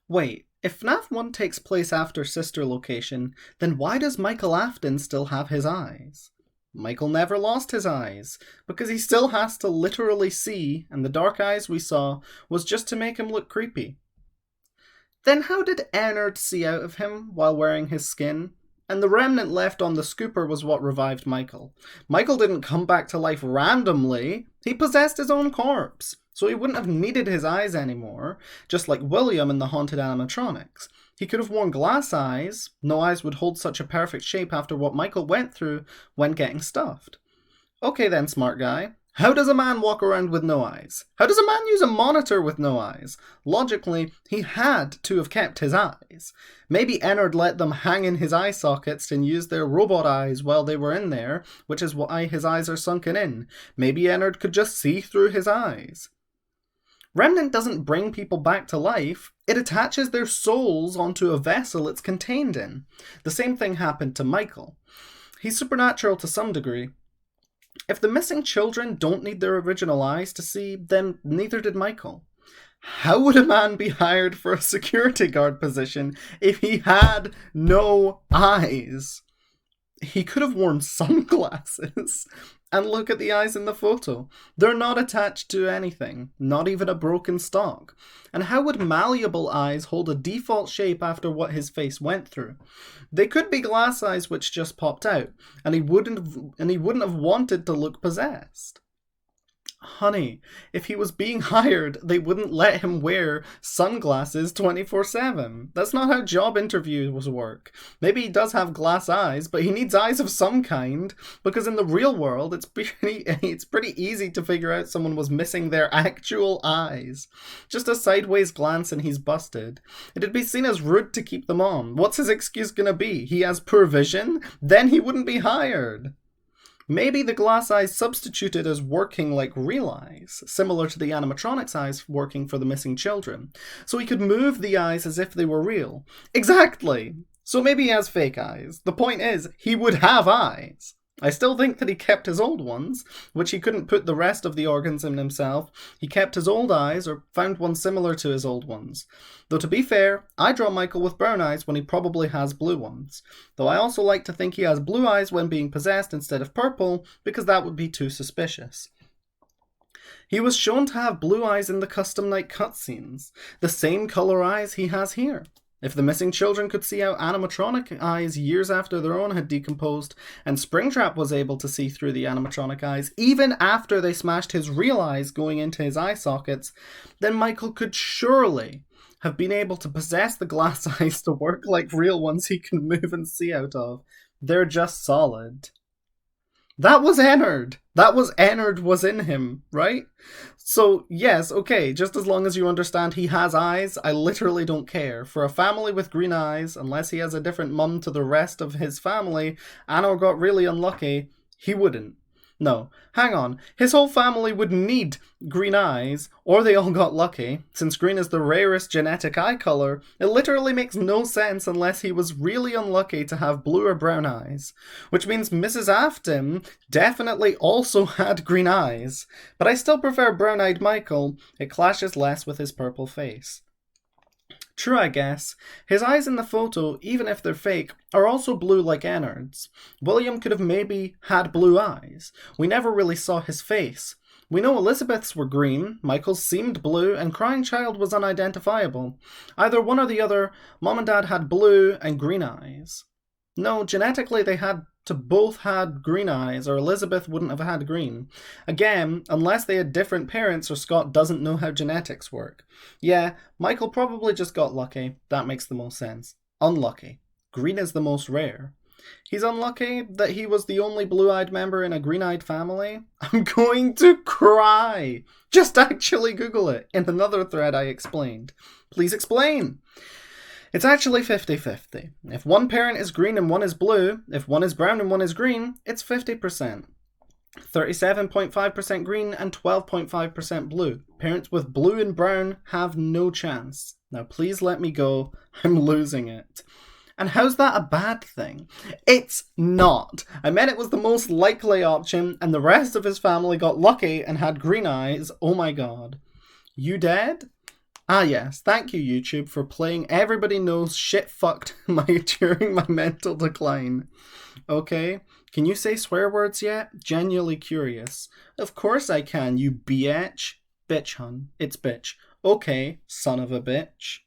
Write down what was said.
Wait, if FNAF 1 takes place after Sister Location, then why does Michael Afton still have his eyes? Michael never lost his eyes, because he still has to literally see, and the dark eyes we saw was just to make him look creepy. Then how did Ennard see out of him while wearing his skin? And the remnant left on the scooper was what revived Michael. Michael didn't come back to life randomly, he possessed his own corpse, so he wouldn't have needed his eyes anymore, just like William in the haunted animatronics. He could have worn glass eyes, no eyes would hold such a perfect shape after what Michael went through when getting stuffed. Okay then, smart guy. How does a man walk around with no eyes? How does a man use a monitor with no eyes? Logically, he had to have kept his eyes. Maybe Ennard let them hang in his eye sockets and use their robot eyes while they were in there, which is why his eyes are sunken in. Maybe Ennard could just see through his eyes. Remnant doesn't bring people back to life, it attaches their souls onto a vessel it's contained in. The same thing happened to Michael. He's supernatural to some degree. If the missing children don't need their original eyes to see, then neither did Michael. How would a man be hired for a security guard position if he had no eyes? He could have worn sunglasses. And look at the eyes in the photo. They're not attached to anything, not even a broken stalk. And how would malleable eyes hold a default shape after what his face went through? They could be glass eyes which just popped out, and he wouldn't have wanted to look possessed. Honey, if he was being hired, they wouldn't let him wear sunglasses 24/7. That's not how job interviews work. Maybe he does have glass eyes, but he needs eyes of some kind, because in the real world, it's pretty easy to figure out someone was missing their actual eyes. Just a sideways glance and he's busted. It'd be seen as rude to keep them on. What's his excuse gonna be? He has poor vision? Then he wouldn't be hired. Maybe the glass eyes substituted as working like real eyes, similar to the animatronics eyes working for the missing children. So he could move the eyes as if they were real. Exactly! So maybe he has fake eyes. The point is, he would have eyes. I still think that he kept his old ones, which he couldn't put the rest of the organs in himself. He kept his old eyes, or found one similar to his old ones. Though to be fair, I draw Michael with brown eyes when he probably has blue ones. Though I also like to think he has blue eyes when being possessed instead of purple, because that would be too suspicious. He was shown to have blue eyes in the custom night cutscenes, the same colour eyes he has here. If the missing children could see out animatronic eyes years after their own had decomposed, and Springtrap was able to see through the animatronic eyes even after they smashed his real eyes going into his eye sockets, then Michael could surely have been able to possess the glass eyes to work like real ones he can move and see out of. They're just solid. That was Ennard! Ennard was in him, right? So, yes, okay, just as long as you understand he has eyes, I literally don't care. For a family with green eyes, unless he has a different mum to the rest of his family, Anno got really unlucky, he wouldn't. No, hang on. His whole family would need green eyes, or they all got lucky. Since green is the rarest genetic eye color, it literally makes no sense unless he was really unlucky to have blue or brown eyes. Which means Mrs. Afton definitely also had green eyes. But I still prefer brown-eyed Michael. It clashes less with his purple face. True, I guess. His eyes in the photo, even if they're fake, are also blue like Ennard's. William could have maybe had blue eyes. We never really saw his face. We know Elizabeth's were green, Michael's seemed blue, and Crying Child was unidentifiable. Either one or the other, Mom and Dad had blue and green eyes. No, genetically they had to both had green eyes, or Elizabeth wouldn't have had green. Again, unless they had different parents or Scott doesn't know how genetics work. Yeah, Michael probably just got lucky. That makes the most sense. Unlucky. Green is the most rare. He's unlucky that he was the only blue-eyed member in a green-eyed family. I'm going to cry! Just actually Google it. In another thread I explained. Please explain! It's actually 50-50. If one parent is green and one is blue, if one is brown and one is green, it's 50%. 37.5% green and 12.5% blue. Parents with blue and brown have no chance. Now please let me go. I'm losing it. And how's that a bad thing? It's not. I meant it was the most likely option, and the rest of his family got lucky and had green eyes. Oh my god. You dead? Ah yes, thank you YouTube for playing Everybody Knows Shit Fucked during my mental decline. Okay, can you say swear words yet? Genuinely curious. Of course I can, you bitch. Bitch, hun. It's bitch. Okay, son of a bitch.